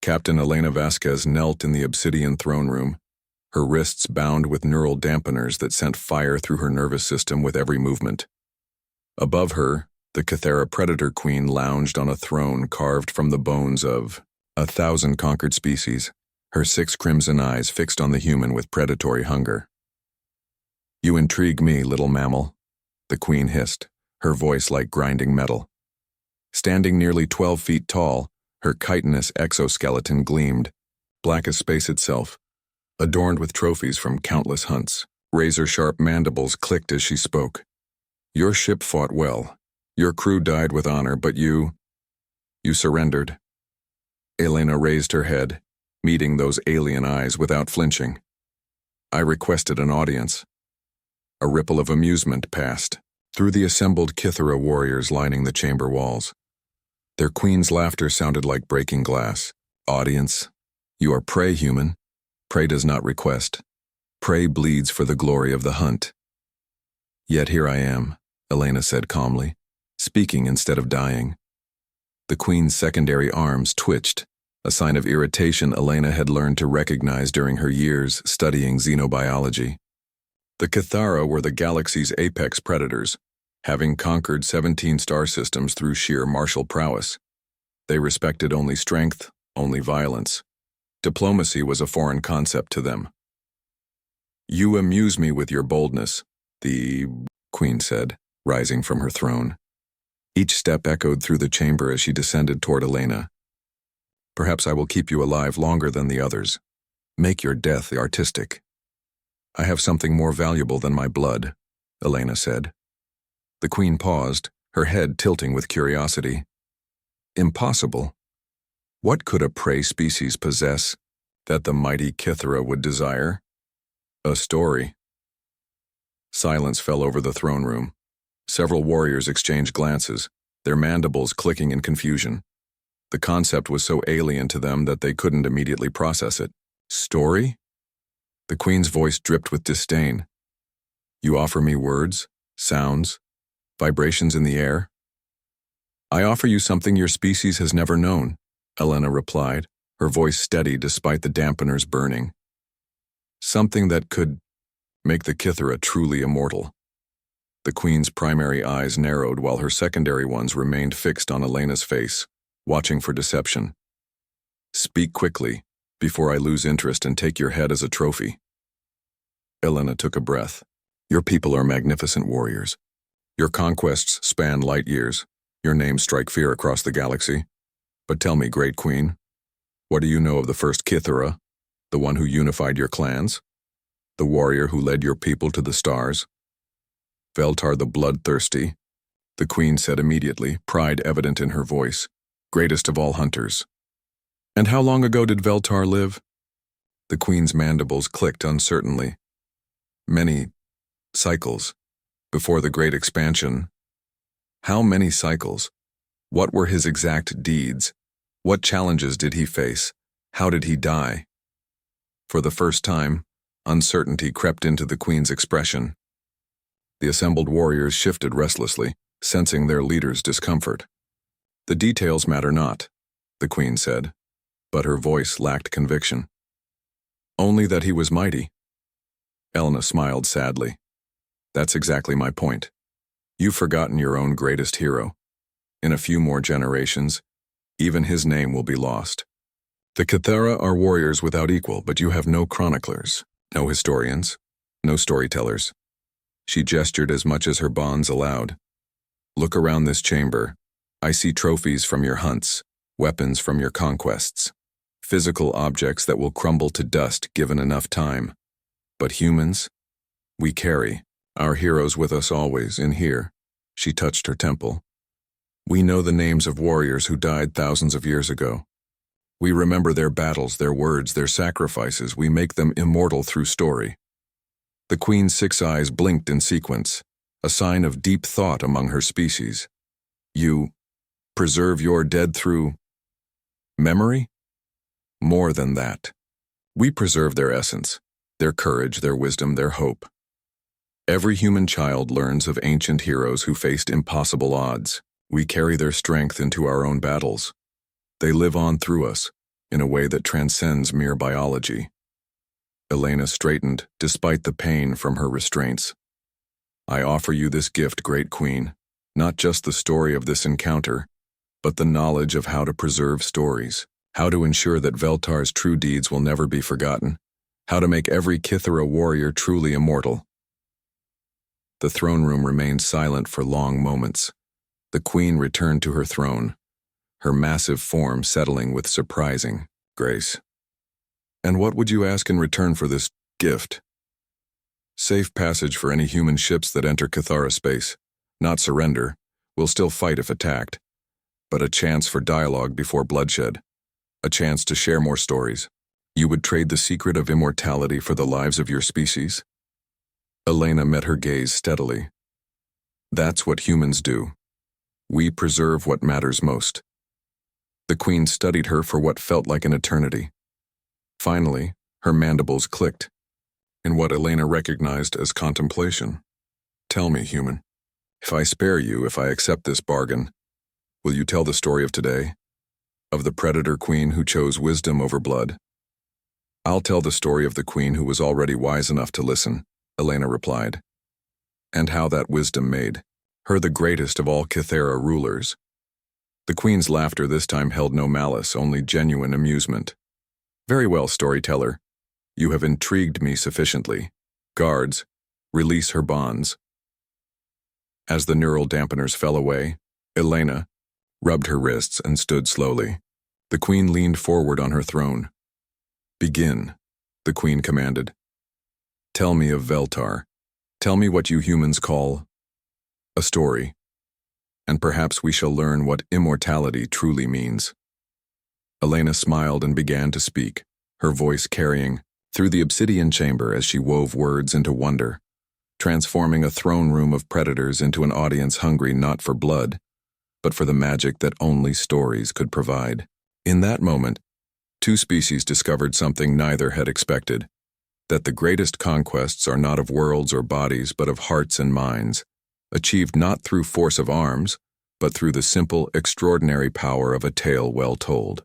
Captain Elena Vasquez knelt in the obsidian throne room, her wrists bound with neural dampeners that sent fire through her nervous system with every movement. Above her, the Cathera Predator Queen lounged on a throne carved from the bones of 1,000 conquered species, her 6 crimson eyes fixed on the human with predatory hunger. "You intrigue me, little mammal," the queen hissed, her voice like grinding metal. Standing nearly 12 feet tall, her chitinous exoskeleton gleamed, black as space itself, adorned with trophies from countless hunts. Razor-sharp mandibles clicked as she spoke. "Your ship fought well. Your crew died with honor, but you surrendered." Elena raised her head, meeting those alien eyes without flinching. "I requested an audience." A ripple of amusement passed through the assembled Kithera warriors lining the chamber walls. Their queen's laughter sounded like breaking glass. "Audience? You are prey, human. Prey does not request. Prey bleeds for the glory of the hunt." "Yet here I am," Elena said calmly, speaking instead of dying. The queen's secondary arms twitched, a sign of irritation Elena had learned to recognize during her years studying xenobiology. The Cathara were the galaxy's apex predators, having conquered 17 star systems through sheer martial prowess. They respected only strength, only violence. Diplomacy was a foreign concept to them. "You amuse me with your boldness," the queen said, rising from her throne. Each step echoed through the chamber as she descended toward Elena. "Perhaps I will keep you alive longer than the others. Make your death artistic." "I have something more valuable than my blood," Elena said. The queen paused, her head tilting with curiosity. "Impossible? What could a prey species possess that the mighty Kithera would desire?" "A story." Silence fell over the throne room. Several warriors exchanged glances, their mandibles clicking in confusion. The concept was so alien to them that they couldn't immediately process it. "Story?" The queen's voice dripped with disdain. "You offer me words, sounds, vibrations in the air?" "I offer you something your species has never known," Elena replied, her voice steady despite the dampeners burning. "Something that could make the Kithera truly immortal." The queen's primary eyes narrowed while her secondary ones remained fixed on Elena's face, watching for deception. "Speak quickly, before I lose interest and take your head as a trophy." Elena took a breath. "Your people are magnificent warriors. Your conquests span light years. Your names strike fear across the galaxy. But tell me, Great Queen, what do you know of the first Kithera, the one who unified your clans? The warrior who led your people to the stars? Veltar the Bloodthirsty," the queen said immediately, pride evident in her voice. "Greatest of all hunters." "And how long ago did Veltar live?" The queen's mandibles clicked uncertainly. "Many cycles. Before the Great Expansion." "How many cycles? What were his exact deeds? What challenges did he face? How did he die?" For the first time, uncertainty crept into the queen's expression. The assembled warriors shifted restlessly, sensing their leader's discomfort. "The details matter not," the queen said, but her voice lacked conviction. "Only that he was mighty." Elena smiled sadly. "That's exactly my point. You've forgotten your own greatest hero. In a few more generations, even his name will be lost. The Kithera are warriors without equal, but you have no chroniclers, no historians, no storytellers." She gestured as much as her bonds allowed. "Look around this chamber. I see trophies from your hunts, weapons from your conquests, physical objects that will crumble to dust given enough time. But humans? We carry our heroes with us always, in here." She touched her temple. "We know the names of warriors who died thousands of years ago. We remember their battles, their words, their sacrifices. We make them immortal through story." The queen's 6 eyes blinked in sequence, a sign of deep thought among her species. "You preserve your dead through memory?" "More than that. We preserve their essence, their courage, their wisdom, their hope. Every human child learns of ancient heroes who faced impossible odds. We carry their strength into our own battles. They live on through us, in a way that transcends mere biology. Elena straightened, despite the pain from her restraints. I offer you this gift, Great Queen, not just the story of this encounter, but the knowledge of how to preserve stories, how to ensure that Veltar's true deeds will never be forgotten, how to make every Kithara warrior truly immortal. The throne room remained silent for long moments. The queen returned to her throne, her massive form settling with surprising grace. And what would you ask in return for this gift? Safe passage for any human ships that enter Kithara space. Not surrender, we'll still fight if attacked, but a chance for dialogue before bloodshed, a chance to share more stories. You would trade the secret of immortality for the lives of your species? Elena met her gaze steadily. That's what humans do. We preserve what matters most. The queen studied her for what felt like an eternity. Finally, her mandibles clicked, in what Elena recognized as contemplation. Tell me, human, if I spare you, if I accept this bargain, will you tell the story of today? Of the predator queen who chose wisdom over blood? I'll tell the story of the queen who was already wise enough to listen, Elena replied, and how that wisdom made her the greatest of all Kithara rulers. The queen's laughter this time held no malice, only genuine amusement. Very well, storyteller. You have intrigued me sufficiently. Guards, release her bonds. As the neural dampeners fell away, Elena rubbed her wrists and stood slowly. The queen leaned forward on her throne. Begin, the queen commanded. Tell me of Veltar. Tell me what you humans call a story, and perhaps we shall learn what immortality truly means. Elena smiled and began to speak, her voice carrying through the obsidian chamber as she wove words into wonder, transforming a throne room of predators into an audience hungry not for blood, but for the magic that only stories could provide. In that moment, two species discovered something neither had expected, that the greatest conquests are not of worlds or bodies but of hearts and minds, achieved not through force of arms, but through the simple, extraordinary power of a tale well told.